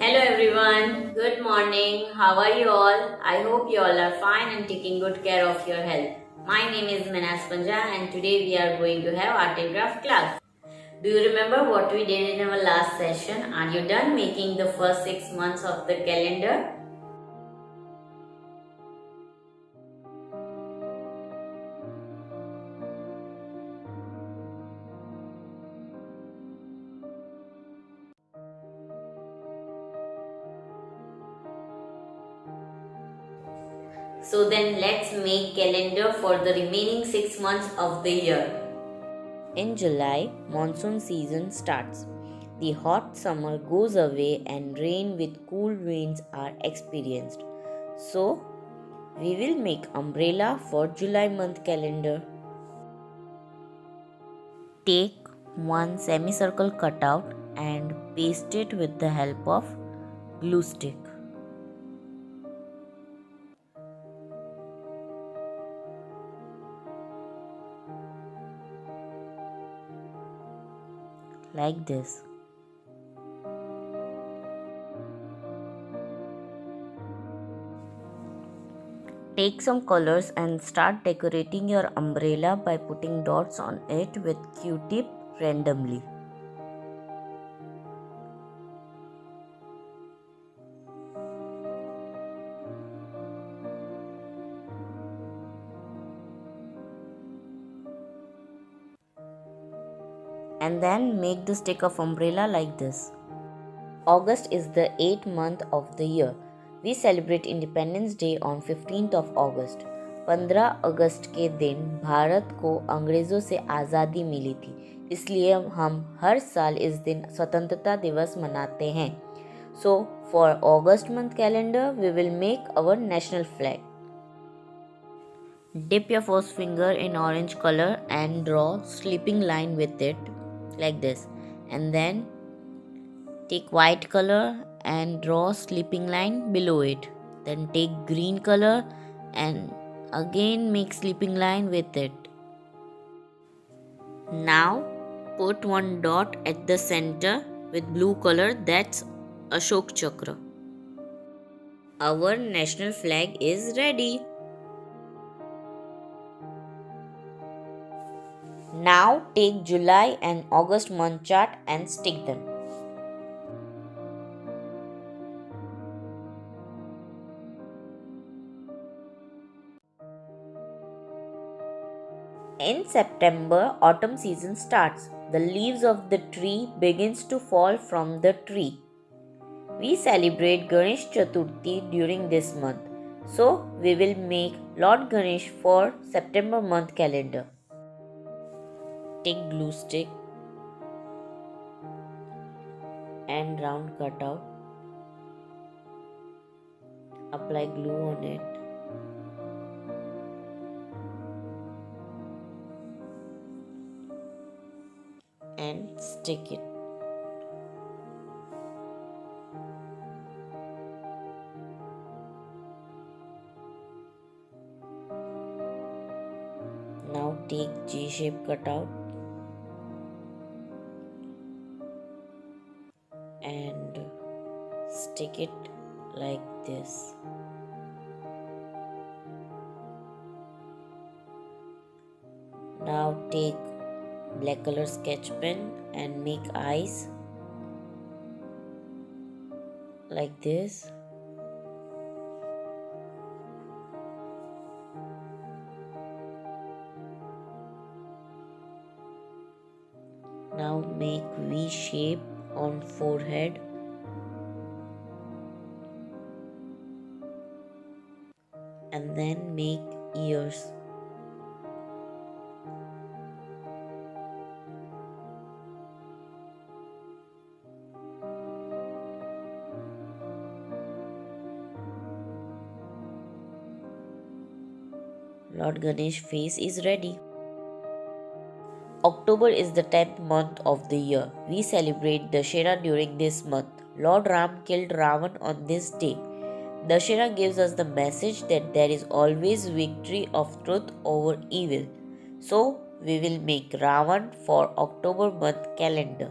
Hello everyone, good morning. How are you all? I hope you all are fine and taking good care of your health. My name is Manas Panja and today we are going to have art and craft class. Do you remember what we did in our last session? Are you done making the first 6 months of the calendar? So then let's make calendar for the remaining 6 months of the year. In July, monsoon season starts. The hot summer goes away and rain with cool winds are experienced. So, we will make umbrella for July month calendar. Take one semicircle cutout and paste it with the help of glue stick. Like this. Take some colors and start decorating your umbrella by putting dots on it with Q-tip randomly. And then make the stick of umbrella like this. August is the 8th month of the year. We celebrate Independence Day on 15th of August. 15 अगस्त के दिन भारत को अंग्रेज़ों से आज़ादी मिली थी, इसलिए हम हर साल इस दिन स्वतंत्रता दिवस मनाते हैं. So, for August month calendar, we will make our national flag. Dip your first finger in orange color and draw sleeping line with it like this, and then take white color and draw sleeping line below it. Then take green color and again make sleeping line with it. Now put one dot at the center with blue color, that's Ashok Chakra. Our national flag is ready. Now take July and August month chart and stick them. In September, autumn season starts. The leaves of the tree begins to fall from the tree. We celebrate Ganesh Chaturthi during this month. So, we will make Lord Ganesh for September month calendar. Take glue stick and round cutout. Apply glue on it. And stick it. Now take J-shape cutout and stick it like this. Now take black color sketch pen and make eyes like this. Now make V shape on forehead. And then make ears. Lord Ganesh face is ready. October is the 10th month of the year. We celebrate Dashera during this month. Lord Ram killed Ravan on this day. Dashera gives us the message that there is always victory of truth over evil. So, we will make Ravan for October month calendar.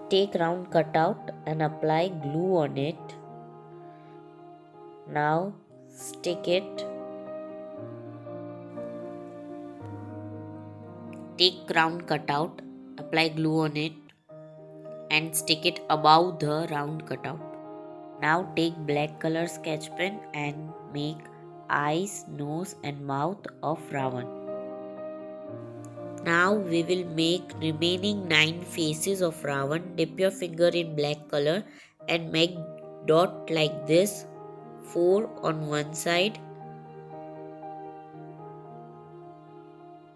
Take round cutout and apply glue on it. Now stick it. Take round cutout, apply glue on it and stick it above the round cutout. Now take black color sketch pen and make eyes, nose and mouth of Ravan. Now we will make remaining 9 faces of Ravan. Dip your finger in black color and make dot like this, 4 on one side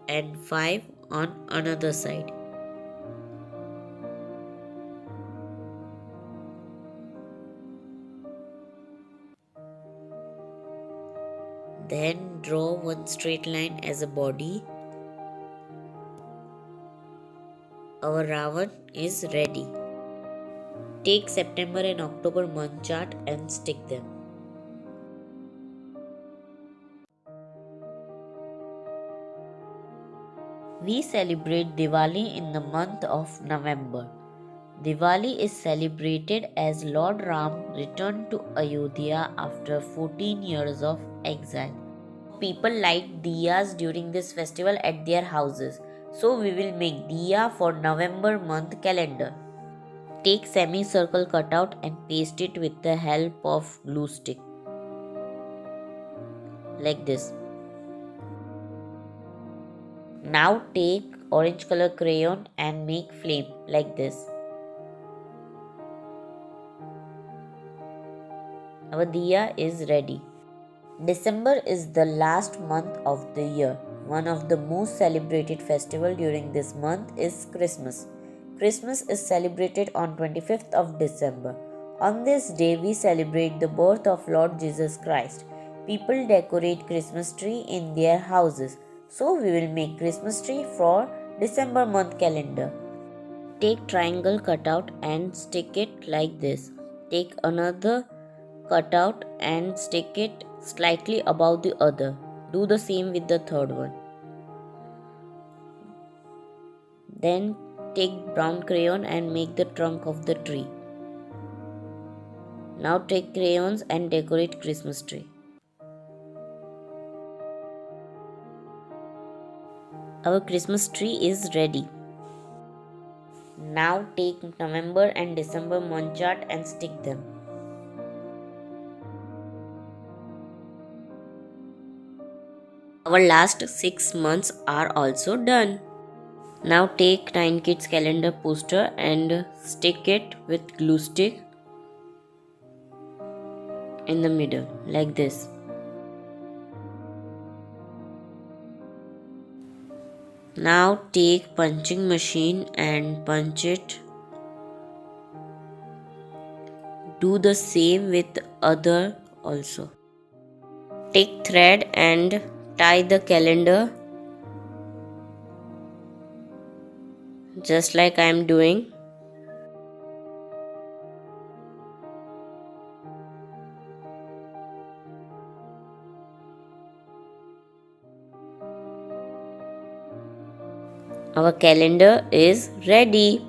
and 5 on another side. Then draw one straight line as a body. Our Ravan is ready. Take September and October month chart and stick them. We celebrate Diwali in the month of November. Diwali is celebrated as Lord Ram returned to Ayodhya after 14 years of exile. People light diyas during this festival at their houses. So we will make diya for November month calendar. Take semicircle cutout and paste it with the help of glue stick. Like this. Now take orange color crayon and make flame like this. Our diya is ready. December is the last month of the year. One of the most celebrated festival during this month is Christmas. Christmas is celebrated on 25th of December. On this day we celebrate the birth of Lord Jesus Christ. People decorate Christmas tree in their houses. So we will make Christmas tree for December month calendar. Take triangle cutout and stick it like this. Take another cutout and stick it slightly above the other. Do the same with the third one. Then take brown crayon and make the trunk of the tree. Now take crayons and decorate Christmas tree. Our Christmas tree is ready. Now take November and December month chart and stick them. Our last 6 months are also done. Now take 9 Kids calendar poster and stick it with glue stick in the middle like this. Now take punching machine and punch it. Do the same with other also. Take thread and tie the calendar just like I am doing. Our calendar is ready.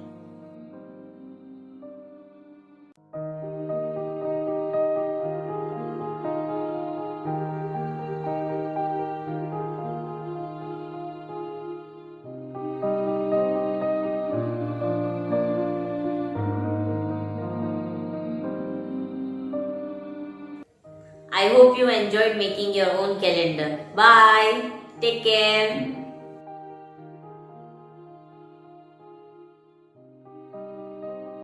I hope you enjoyed making your own calendar. Bye. Take care.